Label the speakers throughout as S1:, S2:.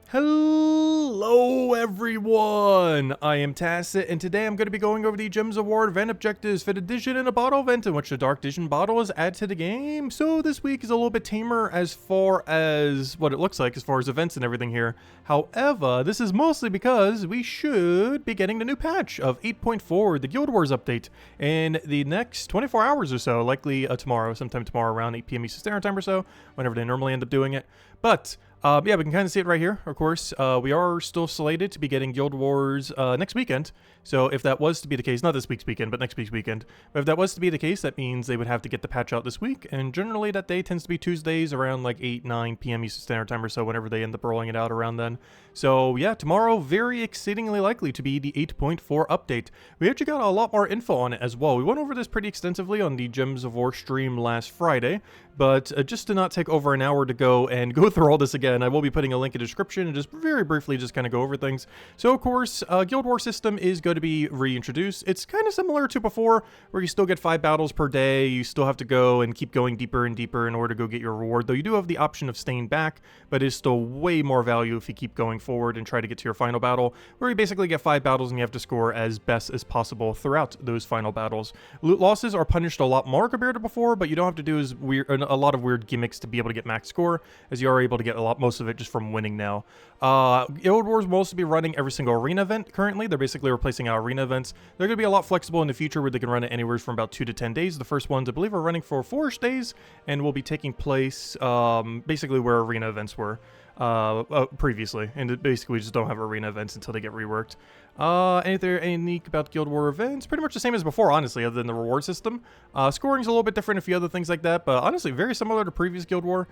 S1: Hello everyone! I am Tacit, and today I'm going to be going over the Gems Award event objectives for the Djinn in a Bottle event, in which the Dark Djinn Bottle is added to the game. So this week is a little bit tamer as far as what it looks like as far as events and everything here. However, this is mostly because we should be getting the new patch of 8.4, the Guild Wars update, in the next 24 hours or so, likely tomorrow, sometime tomorrow around 8 p.m. Eastern Standard Time or so, whenever they normally end up doing it. But yeah, we can kind of see it right here, of course. We are still slated to be getting Guild Wars next weekend. So if that was to be the case, not this week's weekend, but next week's weekend. But if that was to be the case, that means they would have to get the patch out this week. And generally that day tends to be Tuesdays around like 8, 9 p.m. Eastern Standard Time or so, whenever they end up rolling it out around then. So yeah, tomorrow, very exceedingly likely to be the 8.4 update. We actually got a lot more info on it as well. We went over this pretty extensively on the Gems of War stream last Friday. But just to not take over an hour to go and go through all this again, I will be putting a link in the description and just very briefly just kind of go over things. So of course, Guild War system is going to be reintroduced. It's kind of similar to before, where you still get 5 battles per day. You still have to go and keep going deeper and deeper in order to go get your reward, though you do have the option of staying back, but it's still way more value if you keep going forward and try to get to your final battle, where you basically get 5 battles and you have to score as best as possible throughout those final battles. Loot losses are punished a lot more compared to before, but you don't have to do a lot of weird gimmicks to be able to get max score, as you are able to get most of it just from winning now. Guild Wars will also be running every single arena event currently. They're basically replacing our arena events. They're going to be a lot flexible in the future, where they can run it anywhere from about 2 to 10 days. The first ones, I believe, are running for 4-ish days, and will be taking place basically where arena events were previously, and basically we just don't have arena events until they get reworked. Anything unique about Guild War events? Pretty much the same as before, honestly, other than the reward system. Scoring's a little bit different, a few other things like that, but honestly very similar to previous Guild War,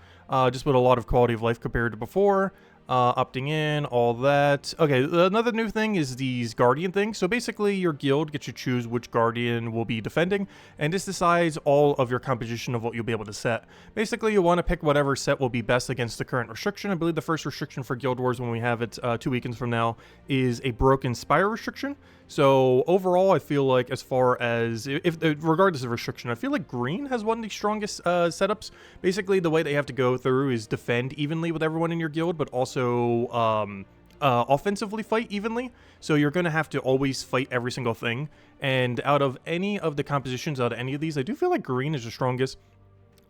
S1: just with a lot of quality of life compared to before. Opting in, all that. Okay, another new thing is these guardian things. So basically your guild gets to choose which guardian will be defending, and this decides all of your composition of what you'll be able to set. Basically you want to pick whatever set will be best against the current restriction. I believe the first restriction for Guild Wars, when we have it 2 weekends from now, is a broken spire restriction. So overall, I feel like, as far as regardless of restriction, I feel like green has one of the strongest setups. Basically, the way they have to go through is defend evenly with everyone in your guild, but also offensively fight evenly. So you're going to have to always fight every single thing. And out of any of the compositions, out of any of these, I do feel like green is the strongest.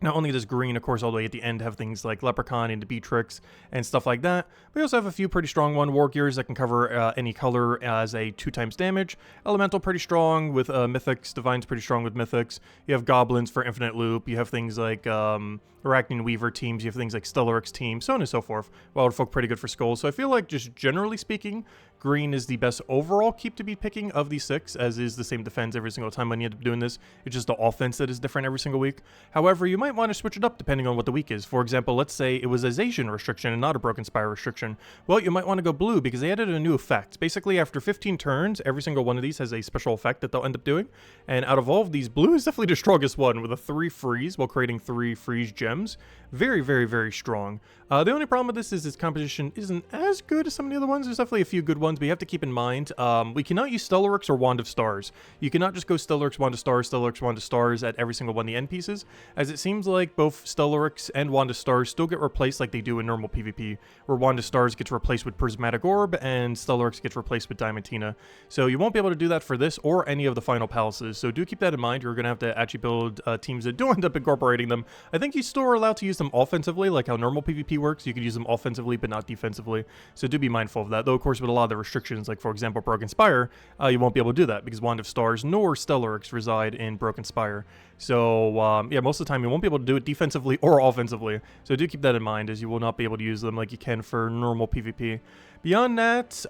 S1: Not only does green, of course, all the way at the end have things like Leprechaun and the Beatrix and stuff like that, we also have a few pretty strong War Gears that can cover any color as a 2x damage. Elemental pretty strong with Mythics. Divine's pretty strong with Mythics. You have Goblins for infinite loop. You have things like Arachnian Weaver teams. You have things like Stellaryx teams, so on and so forth. Wild Folk pretty good for skulls. So I feel like, just generally speaking, green is the best overall keep to be picking of these 6, as is the same defense every single time when you end up doing this. It's just the offense that is different every single week. However, you might want to switch it up depending on what the week is. For example, let's say it was a Zacian restriction and not a Broken Spire restriction. Well, you might want to go blue because they added a new effect. Basically, after 15 turns, every single one of these has a special effect that they'll end up doing. And out of all of these, blue is definitely the strongest one, with a 3 freeze while creating 3 freeze gems. Very, very, very strong. The only problem with this is its composition isn't as good as some of the other ones. There's definitely a few good ones, but you have to keep in mind, we cannot use Stellaryx or Wand of Stars. You cannot just go Stellaryx, Wand of Stars, Stellaryx, Wand of Stars at every single one of the end pieces, as it seems like both Stellaryx and Wand of Stars still get replaced like they do in normal PvP, where Wand of Stars gets replaced with Prismatic Orb and Stellaryx gets replaced with Diamantina. So you won't be able to do that for this or any of the final palaces, so do keep that in mind. You're going to have to actually build teams that do end up incorporating them. I think you still are allowed to use them offensively, like how normal PvP works. You could use them offensively but not defensively, so do be mindful of that. Though of course with a lot of the restrictions, like for example Broken Spire, you won't be able to do that because Wand of Stars nor Stellaryx reside in Broken Spire. So yeah, most of the time you won't be able to do it defensively or offensively, so do keep that in mind, as you will not be able to use them like you can for normal PvP. Beyond that,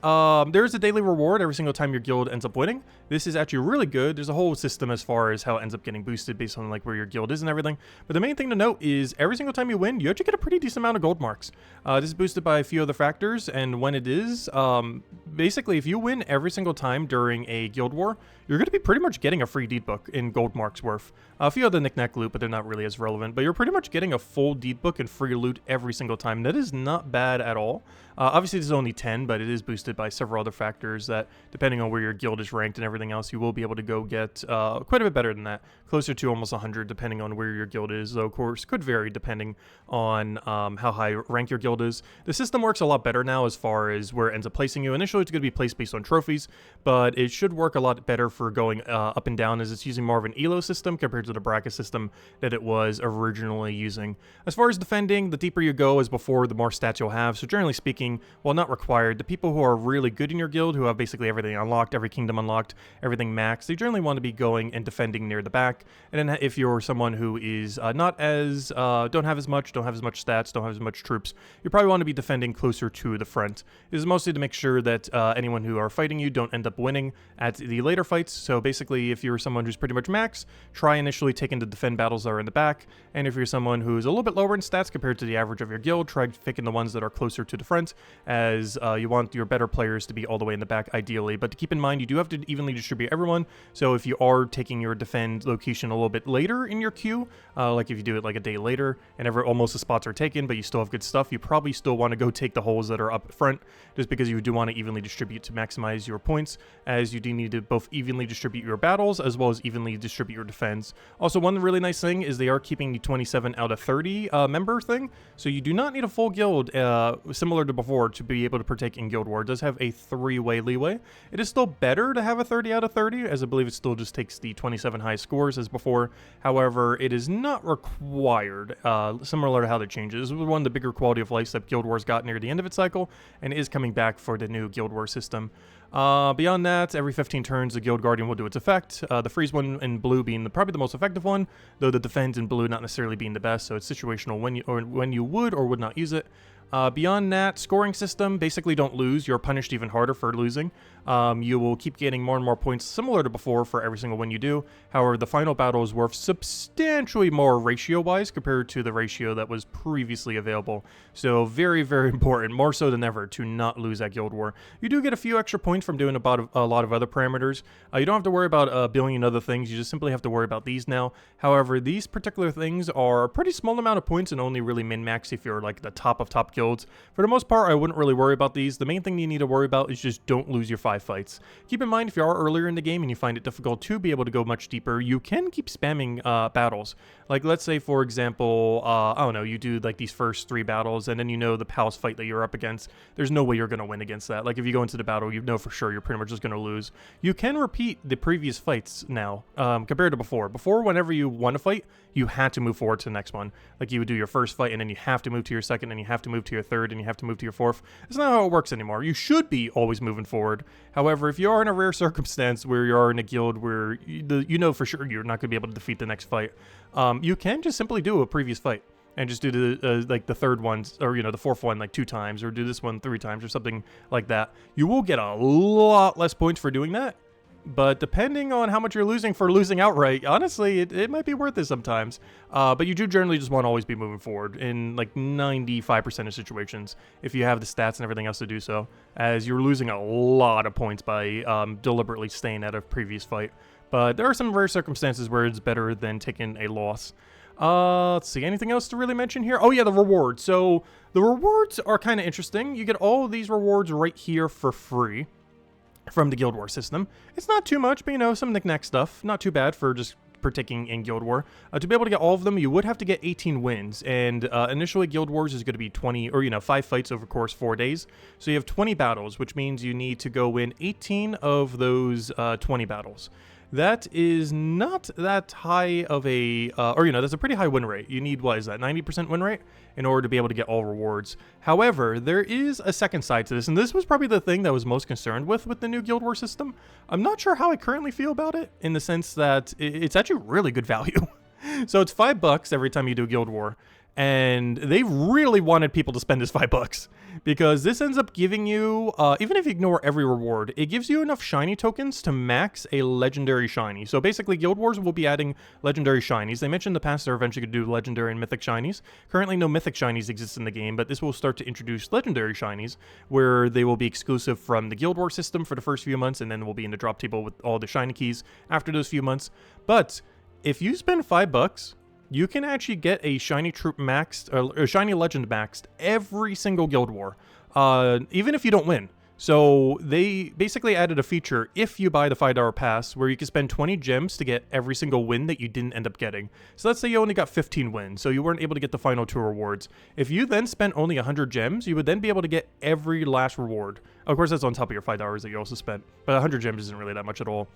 S1: there is a daily reward every single time your guild ends up winning. This is actually really good. There's a whole system as far as how it ends up getting boosted based on like where your guild is and everything. But the main thing to note is every single time you win, you actually get a pretty decent amount of gold marks. This is boosted by a few other factors, and when it is, basically if you win every single time during a guild war, you're going to be pretty much getting a free deed book in gold marks worth. A few other knick-knack loot, but they're not really as relevant. But you're pretty much getting a full deed book and free loot every single time. That is not bad at all. Obviously, this is only 10, but it is boosted by several other factors that, depending on where your guild is ranked and everything else, you will be able to go get quite a bit better than that. Closer to almost 100, depending on where your guild is. Though, of course, could vary depending on how high rank your guild is. The system works a lot better now as far as where it ends up placing you. Initially, it's going to be placed based on trophies, but it should work a lot better for going up and down, as it's using more of an elo system compared to the bracket system that it was originally using. As far as defending, the deeper you go as before, the more stats you'll have. So generally speaking, while not required, the people who are really good in your guild, who have basically everything unlocked, every kingdom unlocked, everything maxed, they generally want to be going and defending near the back. And then if you're someone who is not as, don't have as much stats, don't have as much troops, you probably want to be defending closer to the front. This is mostly to make sure that anyone who are fighting you don't end up winning at the later fights. So basically, if you're someone who's pretty much max, try initially taking the defend battles that are in the back. And if you're someone who's a little bit lower in stats compared to the average of your guild, try picking the ones that are closer to the front, as you want your better players to be all the way in the back ideally. But to keep in mind, you do have to evenly distribute everyone. So if you are taking your defend location a little bit later in your queue, like if you do it like a day later and almost the spots are taken, but you still have good stuff, you probably still want to go take the holes that are up front, just because you do want to evenly distribute to maximize your points, as you do need to both evenly distribute your battles as well as evenly distribute your defense. Also, one really nice thing is they are keeping the 27 out of 30 member thing, so you do not need a full guild similar to before to be able to partake in Guild War. It does have a 3-way leeway. It is still better to have a 30 out of 30, as I believe it still just takes the 27 high scores as before. However, it is not required, similar to how they changed it. This was one of the bigger quality of life that Guild Wars got near the end of its cycle, and is coming back for the new Guild War system. Beyond that, every 15 turns, the Guild Guardian will do its effect. The freeze one in blue being probably the most effective one, though the defend in blue not necessarily being the best, so it's situational when you would or would not use it. Beyond that, scoring system, basically don't lose. You're punished even harder for losing. You will keep getting more and more points similar to before for every single win you do. However, the final battle is worth substantially more ratio-wise compared to the ratio that was previously available. So very, very important, more so than ever, to not lose at Guild War. You do get a few extra points from doing about a lot of other parameters. You don't have to worry about a billion other things. You just simply have to worry about these now. However, these particular things are a pretty small amount of points and only really min-max if you're like the top of top guilds. For the most part, I wouldn't really worry about these. The main thing you need to worry about is just don't lose your 5 fights. Keep in mind, if you are earlier in the game and you find it difficult to be able to go much deeper, you can keep spamming battles. Like, let's say, for example, I don't know, you do like these first 3 battles, and then you know the palace fight that you're up against. There's no way you're going to win against that. Like, if you go into the battle, you know for sure you're pretty much just going to lose. You can repeat the previous fights now, compared to before. Before, whenever you won a fight, you had to move forward to the next one. Like, you would do your first fight, and then you have to move to your second, and you have to move to your third, and you have to move to your fourth. That's not how it works anymore. You should be always moving forward. However, if you are in a rare circumstance where you are in a guild where you know for sure you're not going to be able to defeat the next fight, you can just simply do a previous fight and just do the like the third one, or the fourth one like 2 times, or do this one 3 times or something like that. You will get a lot less points for doing that. But depending on how much you're losing for losing outright, honestly, it might be worth it sometimes. But you do generally just want to always be moving forward in like 95% of situations if you have the stats and everything else to do so, as you're losing a lot of points by deliberately staying at a previous fight. But there are some rare circumstances where it's better than taking a loss. Let's see, anything else to really mention here? Oh yeah, the rewards. So the rewards are kind of interesting. You get all of these rewards right here for free from the Guild War system. It's not too much, but some knick-knack stuff. Not too bad for just partaking in Guild War. To be able to get all of them, you would have to get 18 wins, and initially Guild Wars is going to be 20, or 5 fights over course 4 days. So you have 20 battles, which means you need to go win 18 of those 20 battles. That is not that high of a, that's a pretty high win rate. You need, what is that, 90% win rate in order to be able to get all rewards. However, there is a second side to this, and this was probably the thing that I was most concerned with the new Guild War system. I'm not sure how I currently feel about it, in the sense that it's actually really good value. So it's $5 every time you do Guild War. And they really wanted people to spend this $5 because this ends up giving you, even if you ignore every reward, it gives you enough shiny tokens to max a legendary shiny. So basically, Guild Wars will be adding legendary shinies. They mentioned in the past they're eventually going to do legendary and mythic shinies. Currently, no mythic shinies exist in the game, but this will start to introduce legendary shinies where they will be exclusive from the Guild Wars system for the first few months, and then will be in the drop table with all the shiny keys after those few months. But if you spend $5, you can actually get a shiny troop maxed, or a shiny legend maxed every single Guild War, even if you don't win. So they basically added a feature if you buy the $5 pass where you can spend 20 gems to get every single win that you didn't end up getting. So let's say you only got 15 wins, so you weren't able to get the final 2 rewards. If you then spent only 100 gems, you would then be able to get every last reward. Of course, that's on top of your $5 that you also spent, but 100 gems isn't really that much at all.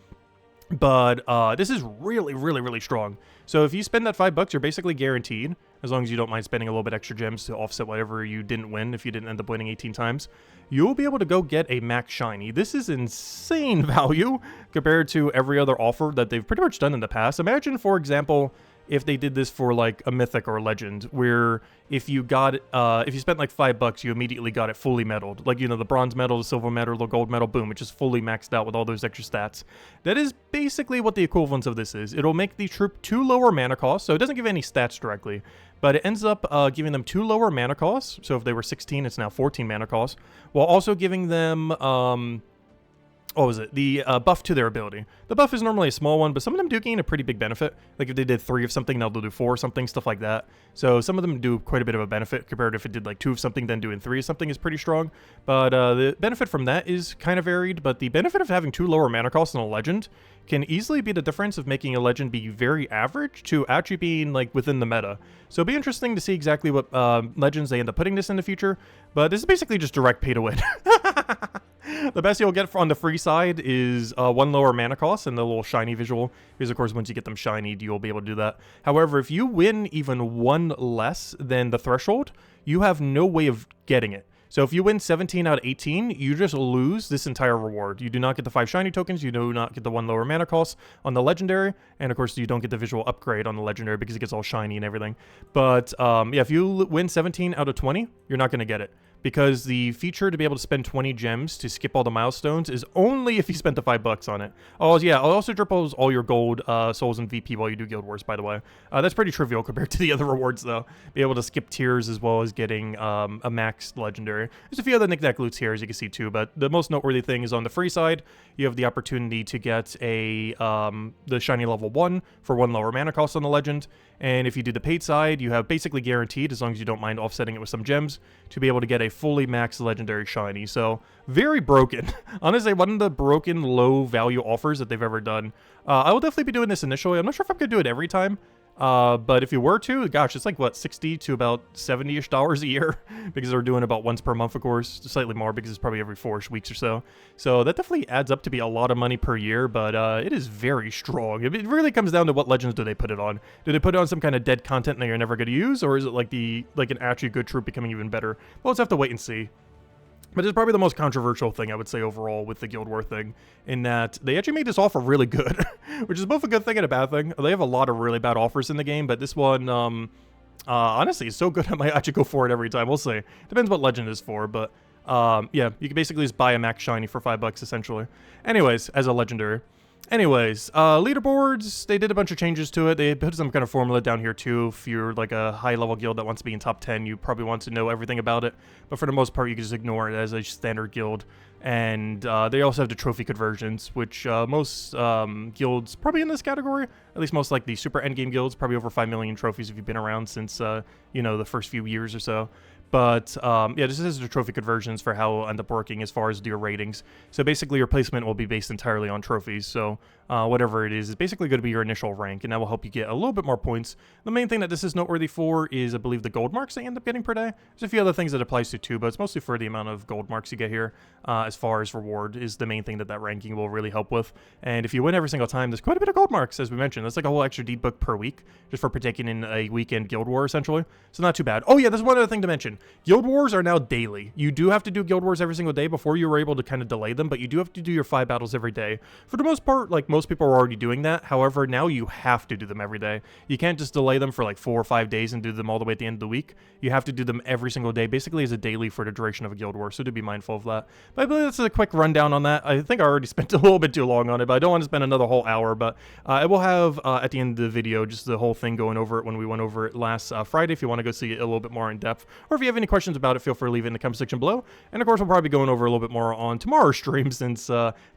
S1: But this is really, really, really strong. So if you spend that $5, you're basically guaranteed, as long as you don't mind spending a little bit extra gems to offset whatever you didn't win if you didn't end up winning 18 times, you'll be able to go get a max shiny. This is insane value compared to every other offer that they've pretty much done in the past. Imagine, for example, if they did this for like a mythic or a legend, where if you got if you spent like $5, you immediately got it fully medaled, like, you know, the bronze medal, the silver medal, the gold medal, boom, it's just fully maxed out with all those extra stats. That is basically what the equivalence of this is. It'll make the troop 2 lower mana costs, so it doesn't give any stats directly, but it ends up giving them 2 lower mana costs. So if they were 16, it's now 14 mana costs, while also giving them what was it? The buff to their ability. The buff is normally a small one, but some of them do gain a pretty big benefit. Like if they did 3 of something, now they'll do 4 of something, stuff like that. So some of them do quite a bit of a benefit compared to if it did like 2 of something, then doing 3 of something is pretty strong. But the benefit from that is kind of varied, but the benefit of having 2 lower mana costs in a legend can easily be the difference of making a legend be very average to actually being like within the meta. So it'll be interesting to see exactly what legends they end up putting this in the future, but this is basically just direct pay to win. The best you'll get on the free side is 1 lower mana cost and the little shiny visual, because of course once you get them shiny, you'll be able to do that. However, if you win even 1 less than the threshold, you have no way of getting it. So if you win 17 out of 18, you just lose this entire reward. You do not get the 5 shiny tokens, you do not get the 1 lower mana cost on the legendary, and of course you don't get the visual upgrade on the legendary because it gets all shiny and everything. But yeah, if you win 17 out of 20, you're not going to get it, because the feature to be able to spend 20 gems to skip all the milestones is only if you spent the $5 on it. Oh yeah, I'll also drop all your gold souls and VP while you do Guild Wars, by the way. That's pretty trivial compared to the other rewards though. Be able to skip tiers as well as getting a maxed legendary. There's a few other knickknack loots here as you can see too, but the most noteworthy thing is on the free side, you have the opportunity to get a the shiny level 1 for 1 lower mana cost on the legend. And if you do the paid side, you have basically guaranteed, as long as you don't mind offsetting it with some gems, to be able to get a fully maxed legendary shiny. So very broken. Honestly, one of the broken low value offers that they've ever done. I will definitely be doing this initially. I'm not sure if I'm going to do it every time. But if you were to, gosh, it's like what, 60 to about $70-ish a year, because they're doing about once per month, of course, slightly more because it's probably every 4-ish weeks or so. So that definitely adds up to be a lot of money per year, but it is very strong. It really comes down to what legends do they put it on. Do they put it on some kind of dead content that you're never going to use, or is it like an actually good troop becoming even better? We'll just have to wait and see. But it's probably the most controversial thing, I would say, overall with the Guild War thing, in that they actually made this offer really good, which is both a good thing and a bad thing. They have a lot of really bad offers in the game, but this one, honestly, is so good I might actually go for it every time. We'll see. Depends what legend is for, but yeah, you can basically just buy a max shiny for $5, essentially. Anyways, as a legendary. Anyways, leaderboards, they did a bunch of changes to it. They put some kind of formula down here too. If you're like a high-level guild that wants to be in top 10, you probably want to know everything about it. But for the most part, you can just ignore it as a standard guild. And they also have the trophy conversions, which most guilds probably in this category, at least most like the super endgame guilds, probably over 5 million trophies if you've been around since, you know, the first few years or so. But yeah, this is the trophy conversions for how it'll end up working as far as your ratings. So basically your placement will be based entirely on trophies. So whatever it is basically going to be your initial rank, and that will help you get a little bit more points. The main thing that this is noteworthy for is, I believe, the gold marks they end up getting per day. There's a few other things that applies to too, but it's mostly for the amount of gold marks you get here. As far as reward is the main thing that ranking will really help with. And if you win every single time, there's quite a bit of gold marks, as we mentioned. That's like a whole extra deed book per week, just for partaking in a weekend guild war, essentially. So not too bad. Oh yeah, there's one other thing to mention. thing. Guild Wars are now daily. You do have to do Guild Wars every single day. Before you were able to kind of delay them, but you do have to do your 5 battles every day. For the most part, like most people are already doing that. However, now you have to do them every day. You can't just delay them for like 4 or 5 days and do them all the way at the end of the week. You have to do them every single day, basically as a daily for the duration of a Guild War, so do be mindful of that. But I believe that's a quick rundown on that. I think I already spent a little bit too long on it, but I don't want to spend another whole hour, but I will have at the end of the video just the whole thing going over it when we went over it last Friday if you want to go see it a little bit more in depth, or if you have any questions about it, feel free to leave it in the comment section below. And of course, we'll probably be going over a little bit more on tomorrow's stream, since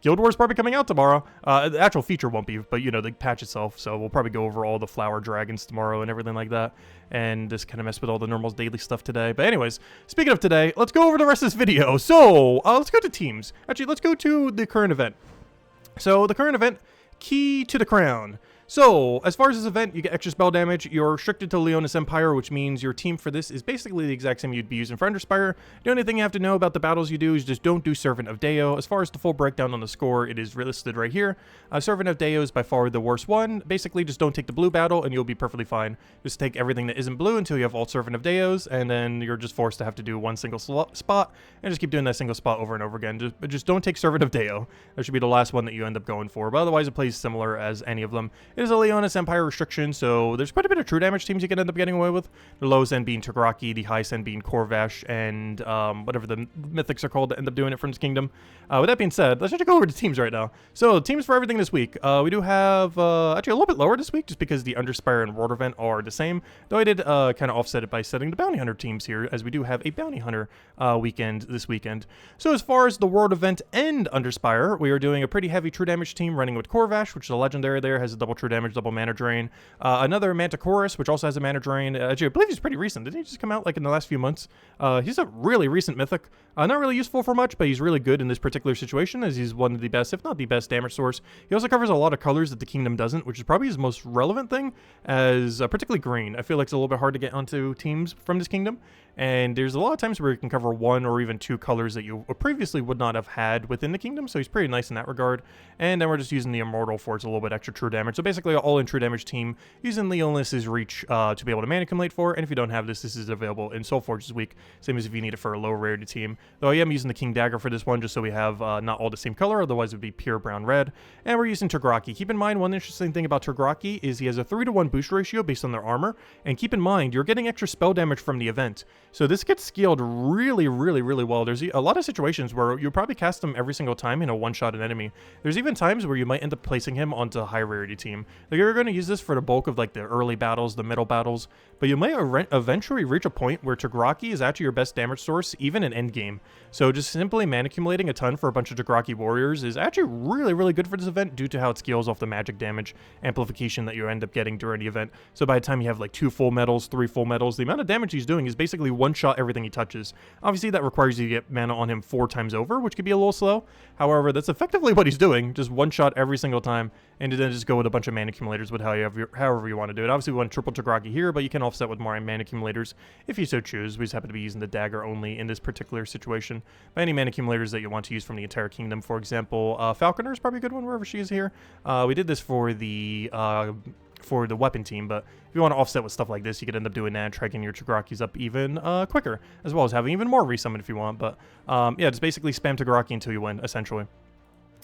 S1: Guild War is probably coming out tomorrow. The actual feature won't be, but you know, the patch itself, so we'll probably go over all the flower dragons tomorrow and everything like that, and just kind of mess with all the normal daily stuff today. But anyways, speaking of today, let's go over the rest of this video. So let's go to teams. Actually, let's go to the current event. So the current event, Key to the Crown. So, as far as this event, you get extra spell damage. You're restricted to Leonis Empire, which means your team for this is basically the exact same you'd be using for Underspire. The only thing you have to know about the battles you do is just don't do Servant of Deo. As far as the full breakdown on the score, it is listed right here. Servant of Deo is by far the worst one. Basically, just don't take the blue battle and you'll be perfectly fine. Just take everything that isn't blue until you have all Servant of Deos, and then you're just forced to have to do one single spot, and just keep doing that single spot over and over again. Just don't take Servant of Deo. That should be the last one that you end up going for, but otherwise it plays similar as any of them. It is a Leonis Empire restriction, so there's quite a bit of true damage teams you can end up getting away with. The lowest end being Tagraki, the highest end being Corvash, and whatever the mythics are called that end up doing it from this kingdom. With that being said, let's just go over to teams right now. So teams for everything this week. We do have actually a little bit lower this week, just because the Underspire and World event are the same, though I did kind of offset it by setting the Bounty Hunter teams here, as we do have a Bounty Hunter weekend this weekend. So as far as the World event and Underspire, we are doing a pretty heavy true damage team running with Corvash, which is a legendary there, has a double true damage, double mana drain. Another Manticorus, which also has a mana drain. Actually, I believe he's pretty recent. Didn't he just come out like in the last few months? He's a really recent mythic. Not really useful for much, but he's really good in this particular situation, as he's one of the best, if not the best, damage source. He also covers a lot of colors that the kingdom doesn't, which is probably his most relevant thing, as particularly green. I feel like it's a little bit hard to get onto teams from this kingdom, and there's a lot of times where you can cover 1 or even 2 colors that you previously would not have had within the kingdom, so he's pretty nice in that regard. And then we're just using the Immortal for its a little bit extra true damage. So basically, an all-in true damage team using Leonis's Reach to be able to mana accumulate for, and if you don't have this, this is available in Soulforge this week, same as if you need it for a low rarity team. Though I am using the King Dagger for this one, just so we have not all the same color, otherwise it would be pure brown-red. And we're using Tagraki. Keep in mind, one interesting thing about Tagraki is he has a 3-to-1 boost ratio based on their armor, and keep in mind, you're getting extra spell damage from the event. So this gets scaled really, really, really well. There's a lot of situations where you'll probably cast him every single time in a one-shot an enemy. There's even times where you might end up placing him onto a high rarity team. Like, you're going to use this for the bulk of like the early battles, the middle battles, but you might eventually reach a point where Tagraki is actually your best damage source, even in endgame. So just simply mana accumulating a ton for a bunch of Tagraki warriors is actually really, really good for this event due to how it scales off the magic damage amplification that you end up getting during the event. So by the time you have like 2 full metals, 3 full metals, the amount of damage he's doing is basically one-shot everything he touches. Obviously, that requires you to get mana on him 4 times over, which could be a little slow. However, that's effectively what he's doing, just one-shot every single time, and then just go with a bunch of mana accumulators with however you want to do it. Obviously, we want triple Tagraki here, but you can offset with more mana accumulators if you so choose. We just happen to be using the dagger only in this particular situation. But any mana accumulators that you want to use from the entire kingdom, for example, Falconer is probably a good one wherever she is here. We did this for the weapon team, but if you want to offset with stuff like this, you could end up doing that and tracking your Tagrakis up even quicker, as well as having even more resummon if you want. But yeah, just basically spam Tagraki until you win, essentially.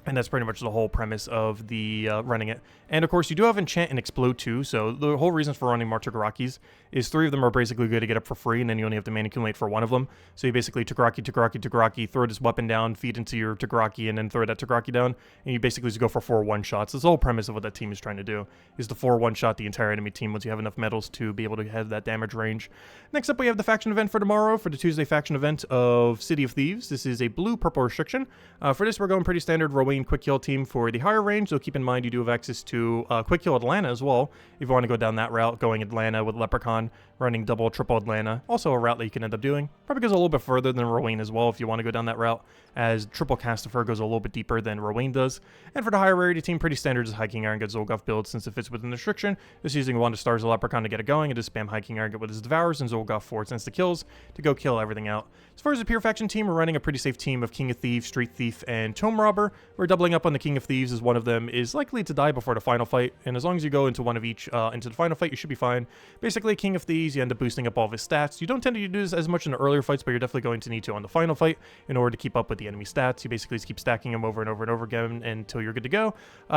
S1: And that's pretty much the whole premise of the running it. And of course, you do have Enchant and Explode too, so the whole reason for running more Tagrakis is 3 of them are basically good to get up for free, and then you only have to mana accumulate for 1 of them. So you basically Tagraki, throw this weapon down, feed into your Tagraki, and then throw that Tagraki down, and you basically just go for 4 one-shots. That's the whole premise of what that team is trying to do, is to 4 one-shot the entire enemy team once you have enough metals to be able to have that damage range. Next up, we have the faction event for tomorrow, for the Tuesday faction event of City of Thieves. This is a blue-purple restriction. For this, we're going pretty standard Rowan quick kill team for the higher range, so keep in mind you do have access to quick kill Atlanta as well, if you want to go down that route, going Atlanta with Leprechaun, running double, triple Atlanta. Also a route that you can end up doing. Probably goes a little bit further than Rowan as well if you want to go down that route, as triple Cast of Her goes a little bit deeper than Rowan does. And for the higher rarity team, pretty standard is High King Iron Gut Zolgoth build, since it fits within the restriction. Just using 1 to stars a Leprechaun to get it going, and just spam High King Iron Gut with his Devours and Zolgoth for its insta kills to go kill everything out. As far as the pure faction team, we're running a pretty safe team of King of Thieves, Street Thief, and Tome Robber. We're doubling up on the King of Thieves as one of them is likely to die before the final fight, and as long as you go into one of each into the final fight, you should be fine. Basically, King of Thieves, you end up boosting up all of his stats. You don't tend to do this as much in the earlier fights, but you're definitely going to need to on the final fight in order to keep up with the enemy stats. You basically just keep stacking them over and over and over again until you're good to go.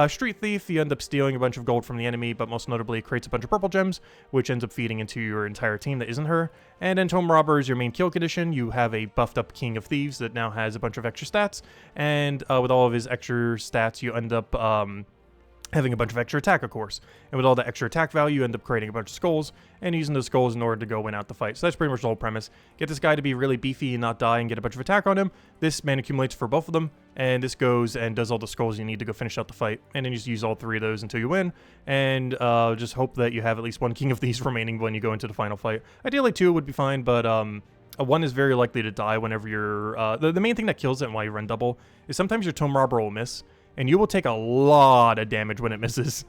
S1: Street Thief, you end up stealing a bunch of gold from the enemy, but most notably it creates a bunch of purple gems, which ends up feeding into your entire team that isn't her. And then Tomb Robber is your main kill condition. You have a buffed up King of Thieves that now has a bunch of extra stats, and with all of his extra stats, you end up having a bunch of extra attack, of course. And with all the extra attack value, you end up creating a bunch of skulls and using those skulls in order to go win out the fight. So that's pretty much the whole premise. Get this guy to be really beefy and not die and get a bunch of attack on him. This mana accumulates for both of them, and this goes and does all the skulls you need to go finish out the fight. And then you just use all 3 of those until you win, and just hope that you have at least 1 King of Thieves remaining when you go into the final fight. Ideally 2 would be fine, but a 1 is very likely to die whenever you're... the main thing that kills it and why you run double is sometimes your Tomb Robber will miss, and you will take a lot of damage when it misses,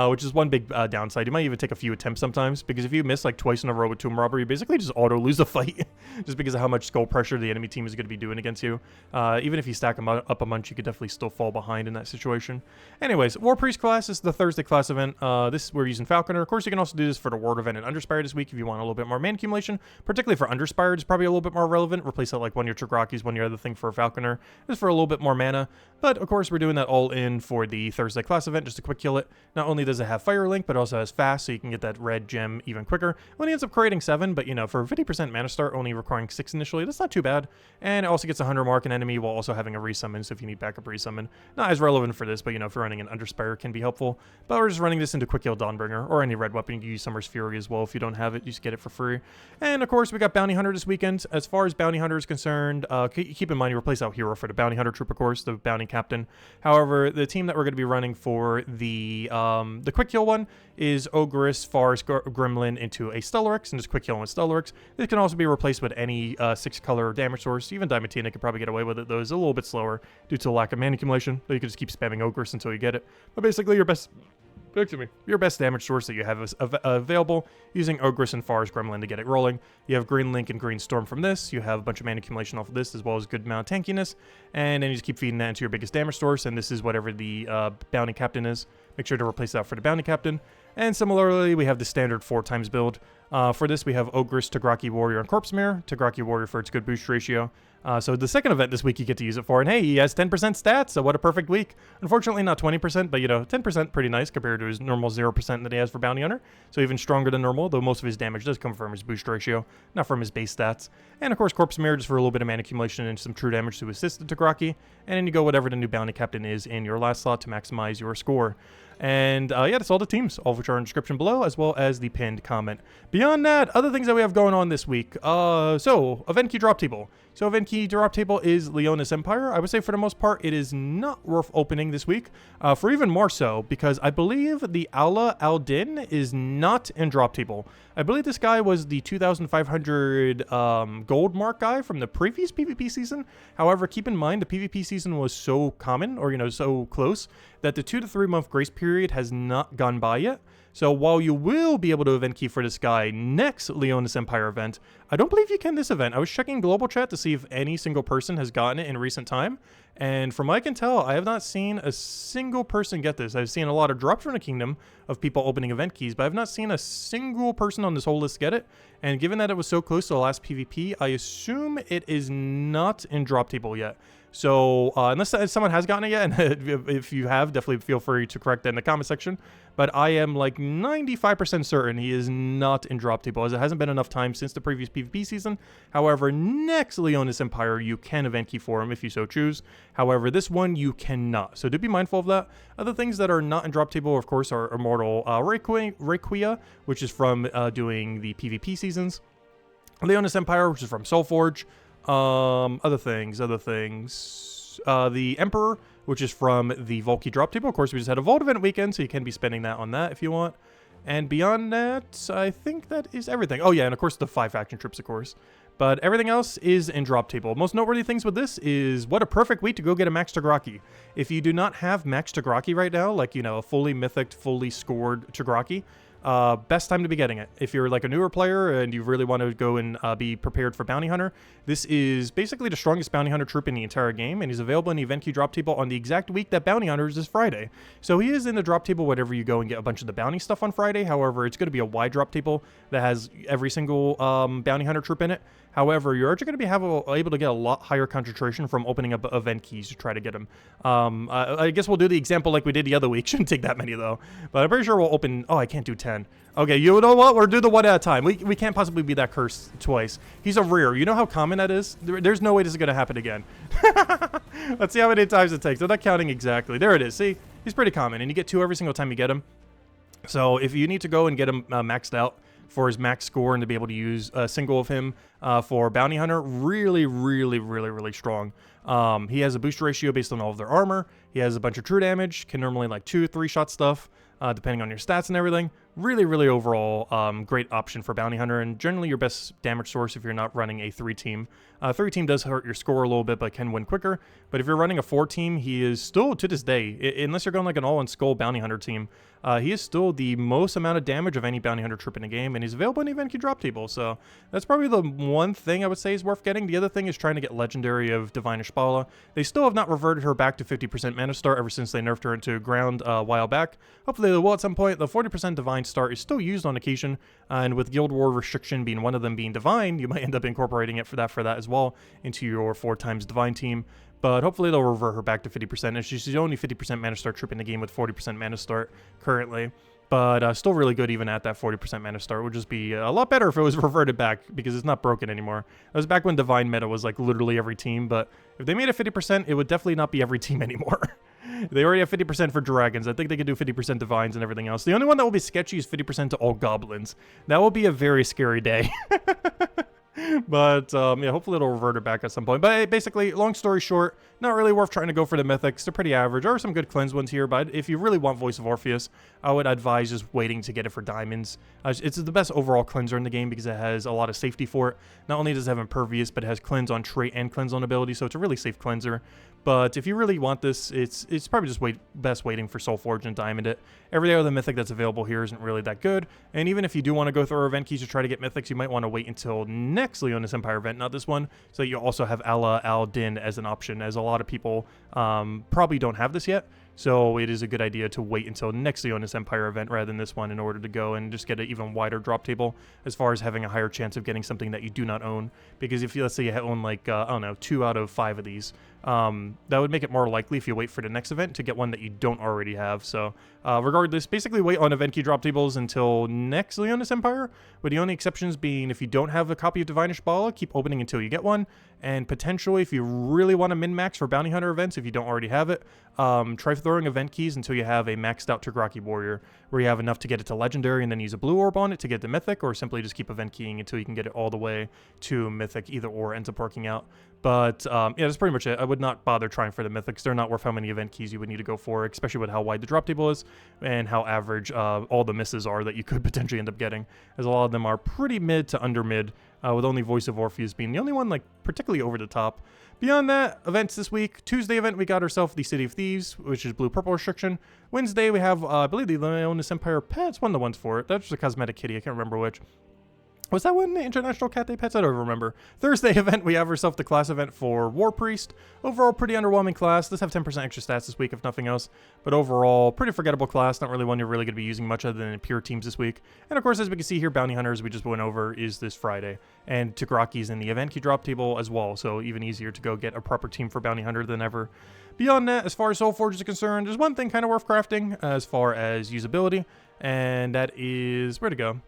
S1: which is one big downside. You might even take a few attempts sometimes, because if you miss like twice in a row with Tomb Robber, you basically just auto-lose a fight, just because of how much skull pressure the enemy team is going to be doing against you. Even if you stack them up a bunch, you could definitely still fall behind in that situation. Anyways, Warpriest class is the Thursday class event. We're using Falconer. Of course, you can also do this for the Ward event and Underspire this week if you want a little bit more mana accumulation. Particularly for Underspire, it's probably a little bit more relevant. Replace that like one of your Chigrakis, one of your other thing for a Falconer. Just for a little bit more mana. But of course, we're doing that all in for the Thursday class event, just to quick kill it. Not only does it have Fire Link, but also has Fast, so you can get that red gem even quicker. Only ends up creating 7, but you know, for 50% mana start, only requiring 6 initially, that's not too bad. And it also gets 100 mark an enemy while also having a resummon, so if you need backup resummon. Not as relevant for this, but you know, if you're running an Underspire, it can be helpful. But we're just running this into quick kill Dawnbringer, or any red weapon. You can use Summer's Fury as well if you don't have it, you just get it for free. And of course, we got Bounty Hunter this weekend. As far as Bounty Hunter is concerned, keep in mind you replace out Hero for the Bounty Hunter troop, of course, the Bounty Captain. However, the team that we're going to be running for the quick kill one is Ogress, Forest, Gremlin into a Stellaryx, and just quick kill with Stellaryx. This can also be replaced with any 6-color damage source. Even Diamantina could probably get away with it, though it's a little bit slower due to the lack of mana accumulation. But you can just keep spamming Ogress until you get it. But basically, your best damage source that you have is available using Ogress and Forest Gremlin to get it rolling. You have Green Link and Green Storm from this. You have a bunch of mana accumulation off of this, as well as good amount of tankiness. And then you just keep feeding that into your biggest damage source, and this is whatever the Bounty Captain is. Make sure to replace that for the Bounty Captain. And similarly, we have the standard 4x build. For this, we have Ogress, Tagraki Warrior, and Corpse Mirror. Tagraki Warrior for its good boost ratio. So the second event this week you get to use it for, and hey, he has 10% stats, so what a perfect week. Unfortunately, not 20%, but you know, 10% pretty nice compared to his normal 0% that he has for Bounty Hunter. So even stronger than normal, though most of his damage does come from his boost ratio, not from his base stats. And of course, Corpse Mirror just for a little bit of mana accumulation and some true damage to assist the Tagraki. And then you go whatever the new Bounty Captain is in your last slot to maximize your score. And yeah, that's all the teams, all of which are in the description below, as well as the pinned comment. Beyond that, other things that we have going on this week. So, event key drop table. So, event key drop table is Leonis Empire. I would say for the most part, it is not worth opening this week. For even more so, because I believe the Ala Al-Din is not in drop table. I believe this guy was the 2,500 gold mark guy from the previous PvP season. However, keep in mind the PvP season was so common, or you know, so close, that the 2 to 3 month grace period has not gone by yet. So while you will be able to event key for this guy next Leonis Empire event, I don't believe you can this event. I was checking global chat to see if any single person has gotten it in recent time. And from what I can tell, I have not seen a single person get this. I've seen a lot of drops from the kingdom of people opening event keys, but I've not seen a single person on this whole list get it. And given that it was so close to the last PvP, I assume it is not in drop table yet. So unless someone has gotten it yet, and if you have, definitely feel free to correct that in the comment section. But I am like 95% certain he is not in drop table, as it hasn't been enough time since the previous PvP season. However, next Leonis Empire, you can event key for him if you so choose. However, this one you cannot. So do be mindful of that. Other things that are not in drop table, of course, are Immortal Requia, which is from doing the PvP seasons. Leonis Empire, which is from Soulforge. Other things. The Emperor, which is from the Volky drop table. Of course, we just had a Vault event weekend, so you can be spending that on that if you want. And beyond that, I think that is everything. Oh yeah, and of course the 5 faction trips, of course. But everything else is in drop table. Most noteworthy things with this is what a perfect week to go get a Max Tagraki. If you do not have Max Tagraki right now, like, you know, a fully mythic, fully scored Tagraki, best time to be getting it. If you're like a newer player and you really want to go and be prepared for Bounty Hunter, this is basically the strongest Bounty Hunter troop in the entire game, and he's available in the event queue drop table on the exact week that Bounty Hunter is this Friday. So he is in the drop table whenever you go and get a bunch of the bounty stuff on Friday. However, it's going to be a wide drop table that has every single Bounty Hunter troop in it. However, you're actually going to be able to get a lot higher concentration from opening up event keys to try to get them. I guess we'll do the example like we did the other week. Shouldn't take that many though, but I'm pretty sure we'll open. Oh, I can't do 10. Okay, you know what? We'll do the one at a time. We can't possibly be that cursed twice. He's a rare. You know how common that is? There's no way this is going to happen again. Let's see how many times it takes. I'm not counting exactly. There it is. See? He's pretty common, and you get 2 every single time you get him. So if you need to go and get him maxed out for his max score and to be able to use a single of him for Bounty Hunter, really strong. He has a boost ratio based on all of their armor. He has a bunch of true damage, can normally like 2-3 shot stuff, depending on your stats and everything. Really overall great option for Bounty Hunter, and generally your best damage source if you're not running a 3-team. 3-team does hurt your score a little bit, but can win quicker. But if you're running a 4-team, he is still, to this day, unless you're going like an all-in-skull Bounty Hunter team, he is still the most amount of damage of any Bounty Hunter troop in the game, and he's available in the event queue drop table. So that's probably the one thing I would say is worth getting. The other thing is trying to get Legendary of Divine Ishbala. They still have not reverted her back to 50% mana start ever since they nerfed her into ground a while back. Hopefully they will at some point. The 40% Divine start is still used on occasion, and with Guild War restriction being one of them being Divine, you might end up incorporating it for that as well into your 4x Divine team. But hopefully they'll revert her back to 50%. And she's the only 50% mana start troop in the game with 40% mana start currently. But still really good even at that 40% mana start. Would just be a lot better if it was reverted back, because it's not broken anymore. That was back when Divine meta was like literally every team. But if they made it 50%, it would definitely not be every team anymore. They already have 50% for dragons. I think they could do 50% divines and everything else. The only one that will be sketchy is 50% to all goblins. That will be a very scary day. But yeah, hopefully it'll revert it back at some point. But basically, long story short, not really worth trying to go for the mythics. They're pretty average. There are some good cleanse ones here, but if you really want Voice of Orpheus, I would advise just waiting to get it for diamonds. It's the best overall cleanser in the game because it has a lot of safety for it. Not only does it have impervious, but it has cleanse on trait and cleanse on ability, so it's a really safe cleanser. But if you really want this, it's probably just best waiting for Soulforge and Diamond it. Every other mythic that's available here isn't really that good. And even if you do want to go through our event keys to try to get mythics, you might want to wait until next Leonis Empire event, not this one, so that you also have Al Djinn as an option, as a lot of people probably don't have this yet. So it is a good idea to wait until next Leonis Empire event rather than this one in order to go and just get an even wider drop table as far as having a higher chance of getting something that you do not own. Because if you, let's say you own like, I don't know, 2 out of 5 of these, that would make it more likely if you wait for the next event to get one that you don't already have. So regardless, basically wait on event key drop tables until next Leonis Empire, with the only exceptions being if you don't have a copy of Divine Ishbala, keep opening until you get one. And potentially, if you really want to min-max for Bounty Hunter events, if you don't already have it, try throwing event keys until you have a maxed out Tagraki Warrior, where you have enough to get it to Legendary and then use a blue orb on it to get the Mythic, or simply just keep event keying until you can get it all the way to Mythic. Either or ends up working out. But yeah, that's pretty much it. I would not bother trying for the Mythics. They're not worth how many event keys you would need to go for, especially with how wide the drop table is and how average all the misses are that you could potentially end up getting, as a lot of them are pretty mid to under mid, with only Voice of Orpheus being the only one like particularly over the top. Beyond that, events this week. Tuesday event, we got ourselves the City of Thieves, which is blue-purple restriction. Wednesday, we have, I believe, the Leonis Empire Pets, one of the ones for it. That's just a cosmetic kitty. I can't remember which. Was that one the International Cat Day Pets? I don't remember. Thursday event, we have ourselves the class event for Warpriest. Overall, pretty underwhelming class. Does have 10% extra stats this week, if nothing else. But overall, pretty forgettable class. Not really one you're really going to be using much other than pure teams this week. And of course, as we can see here, Bounty Hunters, we just went over, is this Friday. And Tagraki's in the event key drop table as well. So even easier to go get a proper team for Bounty Hunter than ever. Beyond that, as far as Soulforge is concerned, there's one thing kind of worth crafting as far as usability. And that is, where to go?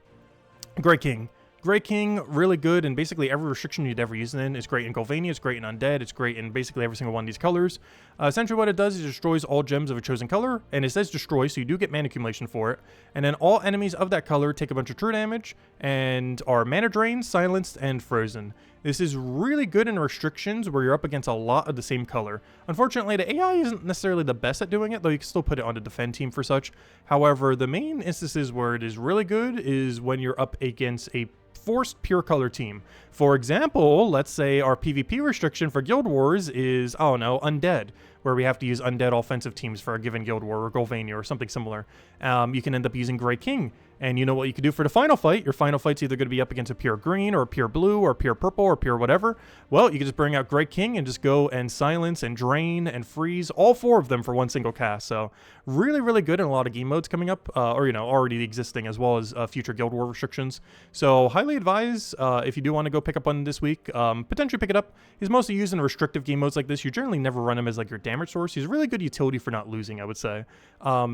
S1: Grey King. Grey King, really good, and basically every restriction you'd ever use it in. It's great in Golvania, it's great in Undead, it's great in basically every single one of these colors. Essentially what it does is it destroys all gems of a chosen color, and it says destroy, so you do get mana accumulation for it. And then all enemies of that color take a bunch of true damage, and are mana drained, silenced, and frozen. This is really good in restrictions where you're up against a lot of the same color. Unfortunately, the AI isn't necessarily the best at doing it, though you can still put it on the defend team for such. However, the main instances where it is really good is when you're up against a forced pure color team. For example, let's say our PvP restriction for Guild Wars is, I don't know, Undead. where we have to use undead offensive teams for a given guild war or Golvania or something similar. You can end up using Grey King. And you know what you can do for the final fight? Your final fight's either going to be up against a pure green or a pure blue or a pure purple or pure whatever. Well, you can just bring out Grey King and just go and silence and drain and freeze all 4 of them for one single cast. So really, really good in a lot of game modes coming up, or, you know, already existing, as well as future guild war restrictions. So highly advise, if you do want to go pick up one this week, potentially pick it up. He's mostly used in restrictive game modes like this. You generally never run him as like your damage source. He's a really good utility for not losing, I would say.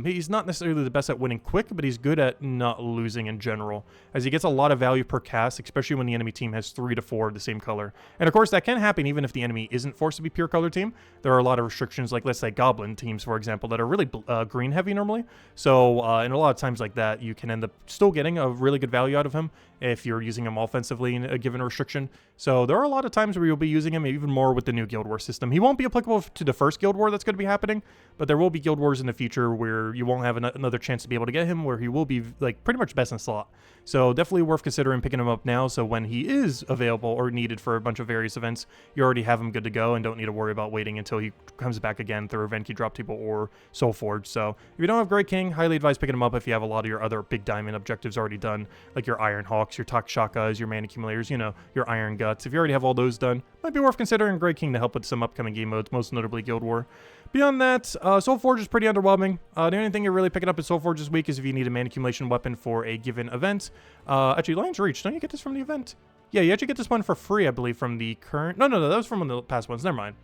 S1: He's not necessarily the best at winning quick, but he's good at not losing in general, as he gets a lot of value per cast, especially when the enemy team has 3 to 4 of the same color. And of course, that can happen even if the enemy isn't forced to be pure color team. There are a lot of restrictions, like let's say goblin teams, for example, that are really green heavy normally. So in a lot of times like that, you can end up still getting a really good value out of him if you're using him offensively in a given restriction. So there are a lot of times where you'll be using him even more with the new Guild War system. He won't be applicable to the first Guild War that's going to be happening, but there will be Guild Wars in the future where you won't have another chance to be able to get him, where he will be like pretty much best in slot. So definitely worth considering picking him up now, so when he is available or needed for a bunch of various events, you already have him good to go and don't need to worry about waiting until he comes back again through Event Key Drop Table or Soulforge. So if you don't have Grey King, highly advise picking him up if you have a lot of your other big diamond objectives already done, like your Iron Hawks, your Takshakas, your Mana Accumulators, you know, your Iron Guts. If you already have all those done, might be worth considering Grey King to help with some upcoming game modes, most notably Guild War. Beyond that, Soulforge is pretty underwhelming. The only thing you're really picking up in Soulforge this week is if you need a mana accumulation weapon for a given event. Actually, Lion's Reach, don't you get this from the event? Yeah, you actually get this one for free, I believe, from the current... No, that was from one of the past ones. Never mind.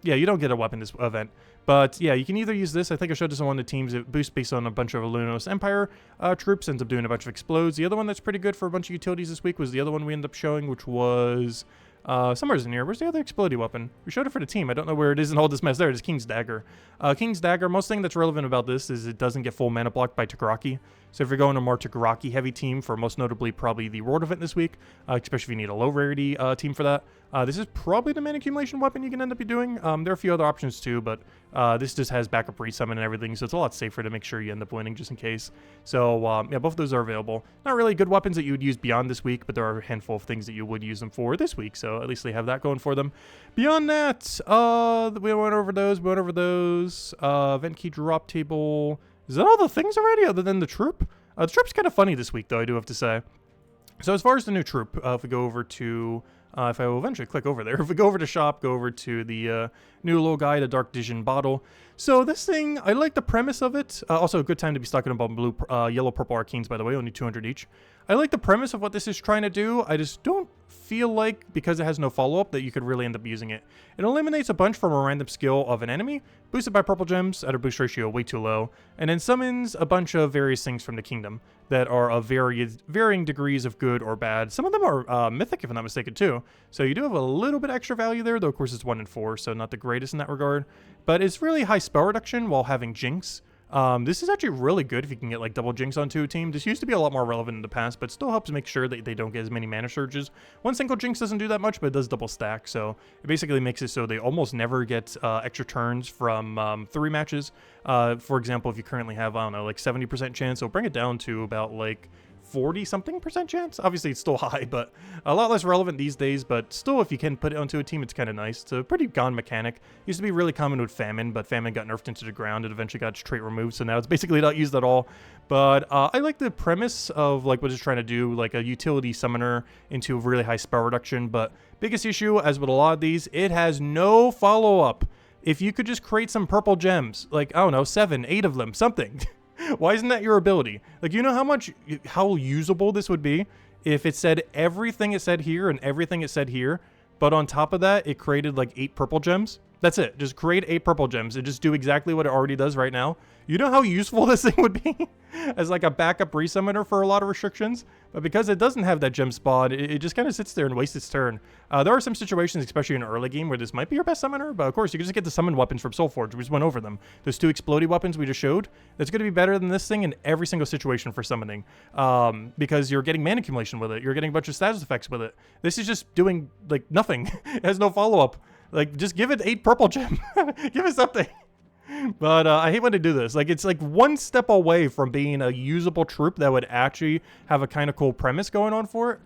S1: Yeah, you don't get a weapon this event. But yeah, you can either use this. I think I showed this on one of the teams. It boosts based on a bunch of Lunos Empire troops, ends up doing a bunch of explodes. The other one that's pretty good for a bunch of utilities this week was the other one we ended up showing, which was... somewhere's in here. Where's the other explodey weapon? We showed it for the team. I don't know where it is in all this mess. There it is, King's Dagger. King's Dagger, most thing that's relevant about this is it doesn't get full mana blocked by Takaraki. So if you're going a more Takaraki heavy team for most notably probably the World event this week, especially if you need a low rarity team for that, this is probably the mana accumulation weapon you can end up doing. There are a few other options too, but this just has backup resummon and everything, so it's a lot safer to make sure you end up winning just in case. So yeah, both of those are available. Not really good weapons that you would use beyond this week, but there are a handful of things that you would use them for this week, so at least they have that going for them. Beyond that, we went over those. Event Key Drop Table. Is that all the things already other than the troop? The troop's kind of funny this week, though, I do have to say. So as far as the new troop, if we go over to... if I will eventually click over there. If we go over to shop, go over to the new little guy, the Dark Djinn Bottle. So this thing, I like the premise of it. Also, a good time to be stocking up on blue, yellow, purple arcanes, by the way, only 200 each. I like the premise of what this is trying to do. I just don't feel like, because it has no follow-up, that you could really end up using it. It eliminates a bunch from a random skill of an enemy, boosted by purple gems at a boost ratio way too low, and then summons a bunch of various things from the kingdom that are of varying degrees of good or bad. Some of them are mythic, if I'm not mistaken, too. So you do have a little bit extra value there, though of course it's 1 in 4, so not the greatest in that regard. But it's really high spell reduction while having Jinx. This is actually really good if you can get like double Jinx onto a team. This used to be a lot more relevant in the past, but still helps make sure that they don't get as many mana surges. One single Jinx doesn't do that much, but it does double stack, so it basically makes it so they almost never get extra turns from 3 matches. For example, if you currently have, I don't know, like 70% chance, so bring it down to about like 40-something% chance. Obviously, it's still high, but a lot less relevant these days. But still, if you can put it onto a team, it's kind of nice. It's a pretty gone mechanic. Used to be really common with Famine, but Famine got nerfed into the ground. It eventually got its trait removed, so now it's basically not used at all. But I like the premise of like what it's trying to do, like a utility summoner into really high spell reduction. But biggest issue, as with a lot of these, it has no follow-up. If you could just create some purple gems, like, I don't know, 7, 8 of them, something. Why isn't that your ability? Like, you know how usable this would be if it said everything it said here and everything it said here, but on top of that, it created like 8 purple gems? That's it. Just create 8 purple gems and just do exactly what it already does right now. You know how useful this thing would be as like a backup resummoner for a lot of restrictions? But because it doesn't have that gem spawn, it just kind of sits there and wastes its turn. There are some situations, especially in an early game, where this might be your best summoner, but of course, you can just get the summon weapons from Soulforge. We just went over them. Those 2 explodey weapons we just showed, that's going to be better than this thing in every single situation for summoning. Because you're getting mana accumulation with it. You're getting a bunch of status effects with it. This is just doing, like, nothing. It has no follow-up. Like, just give it 8 purple gem. Give it something. But I hate when they do this. Like, it's like one step away from being a usable troop that would actually have a kind of cool premise going on for it.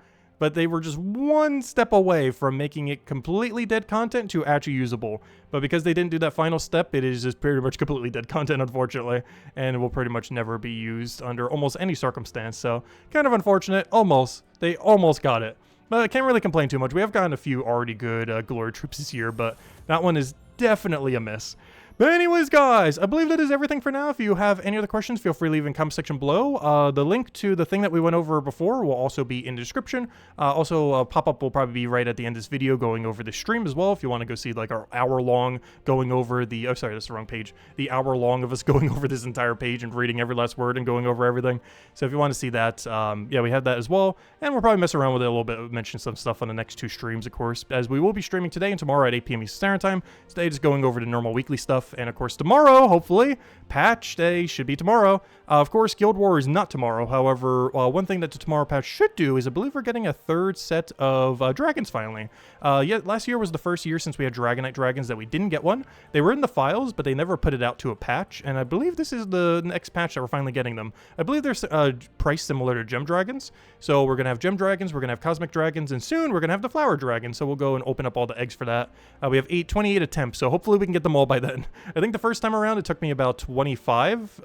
S1: but they were just one step away from making it completely dead content to actually usable. But because they didn't do that final step, it is just pretty much completely dead content, unfortunately, and it will pretty much never be used under almost any circumstance. So kind of unfortunate. Almost. They almost got it. But I can't really complain too much. We have gotten a few already good glory troops this year, but that one is definitely a miss. But anyways, guys, I believe that is everything for now. If you have any other questions, feel free to leave in the comment section below. The link to the thing that we went over before will also be in the description. Also, pop-up will probably be right at the end of this video going over the stream as well. If you want to go see like our hour-long going over the... Oh, sorry, that's the wrong page. The hour-long of us going over this entire page and reading every last word and going over everything. So if you want to see that, yeah, we have that as well. And we'll probably mess around with it a little bit, mention some stuff on the next 2 streams, of course, as we will be streaming today and tomorrow at 8 p.m. Eastern Standard Time. Today, just going over the normal weekly stuff. And of course, tomorrow, hopefully, patch day should be tomorrow. Of course, Guild War is not tomorrow. However, one thing that the tomorrow patch should do is I believe we're getting a 3rd set of dragons finally. Yeah, last year was the first year since we had dragonite dragons that we didn't get one. They were in the files, but they never put it out to a patch. And I believe this is the next patch that we're finally getting them. I believe they're priced similar to gem dragons. So we're going to have gem dragons, we're going to have cosmic dragons, and soon we're going to have the flower dragon. So we'll go and open up all the eggs for that. We have 28 attempts, so hopefully we can get them all by then. I think the first time around it took me about 25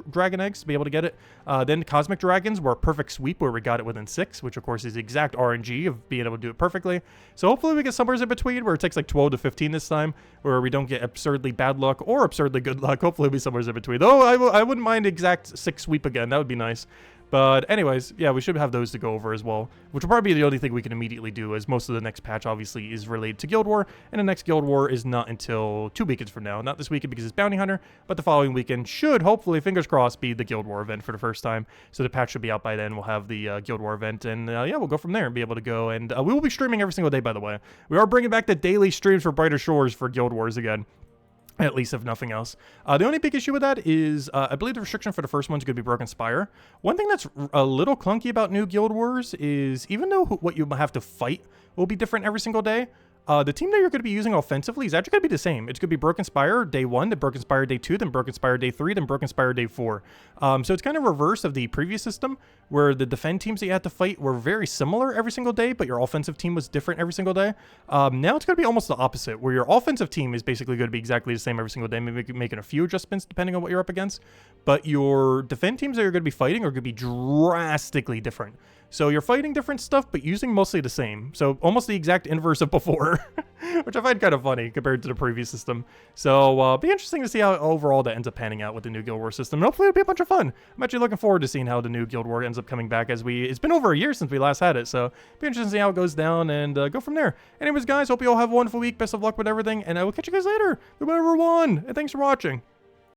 S1: dragon eggs to be able to get it. Then cosmic dragons were a perfect sweep where we got it within 6, which of course is the exact RNG of being able to do it perfectly. So hopefully we get somewhere in between where it takes like 12 to 15 this time, where we don't get absurdly bad luck or absurdly good luck. Hopefully it'll be somewhere in between. Though I wouldn't mind exact 6 sweep again. That would be nice. But anyways, yeah, we should have those to go over as well, which will probably be the only thing we can immediately do, as most of the next patch obviously is related to Guild War, and the next Guild War is not until 2 weekends from now. Not this weekend because it's Bounty Hunter, but the following weekend should, hopefully, fingers crossed, be the Guild War event for the first time. So the patch should be out by then. We'll have the Guild War event, and yeah, we'll go from there and be able to go. And we will be streaming every single day, by the way. We are bringing back the daily streams for Brighter Shores for Guild Wars again. At least, if nothing else. The only big issue with that is, I believe the restriction for the first one is going to be Broken Spire. One thing that's a little clunky about new Guild Wars is, even though what you have to fight will be different every single day, the team that you're going to be using offensively is actually going to be the same. It's going to be Broken Spire day 1, then Broken Spire day 2, then Broken Spire day 3, then Broken Spire day 4. So it's kind of reverse of the previous system, where the defend teams that you had to fight were very similar every single day, but your offensive team was different every single day. Now it's going to be almost the opposite, where your offensive team is basically going to be exactly the same every single day, maybe making a few adjustments depending on what you're up against. But your defend teams that you're going to be fighting are going to be drastically different. So you're fighting different stuff, but using mostly the same. So almost the exact inverse of before, which I find kind of funny compared to the previous system. So be interesting to see how overall that ends up panning out with the new Guild War system. And hopefully it'll be a bunch of fun. I'm actually looking forward to seeing how the new Guild War ends up coming back, as it's been over a year since we last had it. So be interesting to see how it goes down and go from there. Anyways, guys, hope you all have a wonderful week. Best of luck with everything, and I will catch you guys later. The winner won, and thanks for watching.